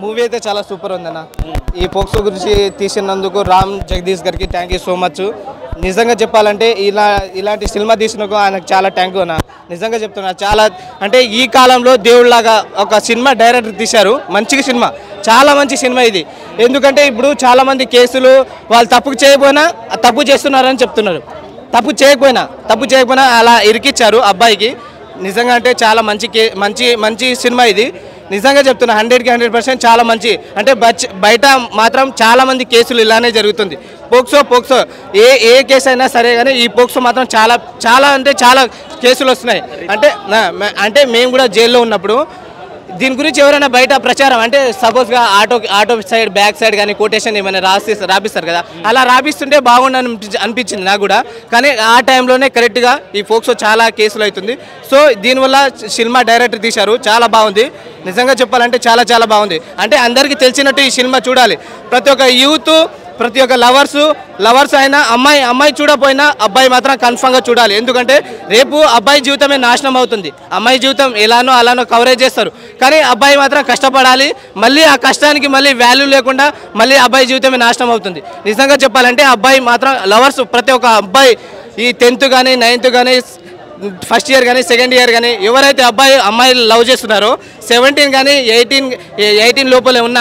Movie అయితే చాలా super ఉందన్న. ఈ పోక్సో గురించి తీసినందుకు రామ్ జగదీష్ గారికి థ్యాంక్ యూ సో మచ్. నిజంగా చెప్పాలంటే ఇలాంటి సినిమా తీసినందుకు ఆయనకు చాలా థ్యాంక్ యూ అన్న. నిజంగా చెప్తున్నా, చాలా అంటే ఈ కాలంలో దేవుళ్ళలాగా ఒక సినిమా డైరెక్టర్ తీశారు. మంచిగా సినిమా, చాలా మంచి సినిమా ఇది. ఎందుకంటే ఇప్పుడు చాలామంది కేసులు వాళ్ళు తప్పు చేయకపోయినా తప్పు చేస్తున్నారని చెప్తున్నారు. తప్పు చేయకపోయినా అలా ఇరికిచ్చారు అబ్బాయికి. నిజంగా అంటే చాలా మంచి సినిమా ఇది. నిజంగా చెప్తున్నా, 100కి 100% చాలా మంచి. అంటే బయట మాత్రం చాలా మంది కేసులు ఇలానే జరుగుతుంది. పోక్సో ఏ కేసు అయినా సరే, కానీ ఈ పోక్సో మాత్రం చాలా కేసులు వస్తున్నాయి. అంటే మేము కూడా జైల్లో ఉన్నప్పుడు దీని గురించి ఎవరైనా బయట ప్రచారం అంటే సపోజ్గా ఆటో సైడ్ బ్యాక్ సైడ్ కానీ కొటేషన్ ఏమైనా రాపిస్తారు కదా, అలా రాపిస్తుంటే బాగుండని అనిపించింది నాకు కూడా. కానీ ఆ టైంలోనే కరెక్ట్గా ఈ పోక్సో చాలా కేసులు అవుతుంది. సో దీనివల్ల సినిమా డైరెక్టర్ తీశారు, చాలా బాగుంది. నిజంగా చెప్పాలంటే చాలా బాగుంది. అంటే అందరికీ తెలిసినట్టు ఈ సినిమా చూడాలి. ప్రతి ఒక్క యూత్, ప్రతి ఒక్క లవర్స్ అయినా అమ్మాయి చూడపోయినా అబ్బాయి మాత్రం కన్ఫామ్గా చూడాలి. ఎందుకంటే రేపు అబ్బాయి జీవితమే నాశనం అవుతుంది. అమ్మాయి జీవితం అలానో కవరేజ్ చేస్తారు, కానీ అబ్బాయి మాత్రం కష్టపడాలి. మళ్ళీ ఆ కష్టానికి మళ్ళీ వాల్యూ లేకుండా మళ్ళీ అబ్బాయి జీవితమే నాశనం అవుతుంది. నిజంగా చెప్పాలంటే అబ్బాయి మాత్రం లవర్స్, ప్రతి ఒక్క అబ్బాయి ఈ 10th కానీ 9th కానీ ఫస్ట్ ఇయర్ కానీ సెకండ్ ఇయర్ కానీ ఎవరైతే అమ్మాయిలు లవ్ చేస్తున్నారో 17 కానీ 18 లోపలే ఉన్న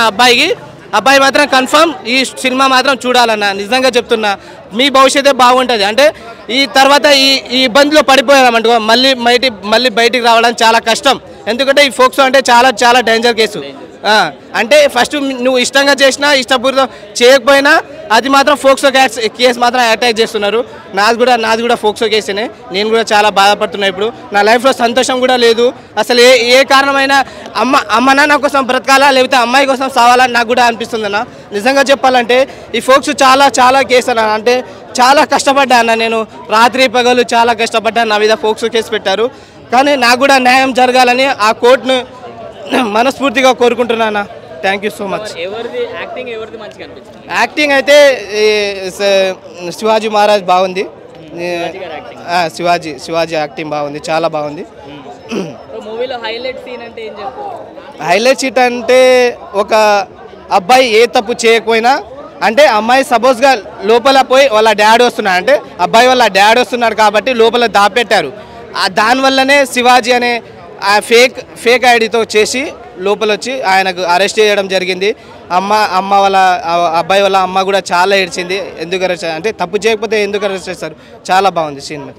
అబ్బాయి మాత్రం కన్ఫర్మ్ ఈ సినిమా మాత్రం చూడాలన్న. నిజంగా చెప్తున్నా, మీ భవిష్యత్తే బాగుంటుంది. అంటే ఈ తర్వాత ఈ ఇబ్బందిలో పడిపోయామంటూ మళ్ళీ బయటికి రావడం చాలా కష్టం. ఎందుకంటే ఈ ఫోక్సో అంటే చాలా డేంజర్ కేసు. అంటే ఫస్ట్ నువ్వు ఇష్టంగా చేసినా ఇష్టపూర్వకం చేయకపోయినా అది మాత్రం ఫోక్సో కేసు మాత్రం అటాక్ చేస్తున్నారు. నాది కూడా ఫోక్సో కేసునే. నేను కూడా చాలా బాధపడుతున్నా. ఇప్పుడు నా లైఫ్లో సంతోషం కూడా లేదు. అసలు ఏ కారణమైనా అమ్మ నాన్న కోసం బ్రతకాలా లేకపోతే అమ్మాయి కోసం సావాలని నాకు కూడా అనిపిస్తుంది అన్న. నిజంగా చెప్పాలంటే ఈ ఫోక్సో చాలా కేసు అన్న. అంటే చాలా కష్టపడ్డా అన్న, నేను రాత్రి పగలు చాలా కష్టపడ్డా. నా మీద ఫోక్సో కేసు పెట్టారు, కానీ నాకు కూడా న్యాయం జరగాలని ఆ కోర్టును మనస్ఫూర్తిగా కోరుకుంటున్నాను. Thank you so much. Acting అయితే శివాజీ మహారాజ్ బాగుంది. శివాజీ యాక్టింగ్ బాగుంది, చాలా బాగుంది. హైలైట్ సీన్ అంటే ఒక అబ్బాయి ఏ తప్పు చేయకపోయినా, అంటే అమ్మాయి సపోజ్గా లోపల పోయి వాళ్ళ డాడీ వస్తున్నాడు, అంటే అబ్బాయి వాళ్ళ డాడీ వస్తున్నాడు కాబట్టి లోపల దాపెట్టారు. దానివల్లనే శివాజీ అనే ఆ ఫేక్ ఐడితో చేసి లోపల వచ్చి ఆయనకు అరెస్ట్ చేయడం జరిగింది. అబ్బాయి వాళ్ళ అమ్మ కూడా చాలా ఏడ్చింది. ఎందుకు అరెస్ట్ అంటే తప్పు చేయకపోతే ఎందుకు అరెస్ట్ చేస్తారు. చాలా బాగుంది సినిమా.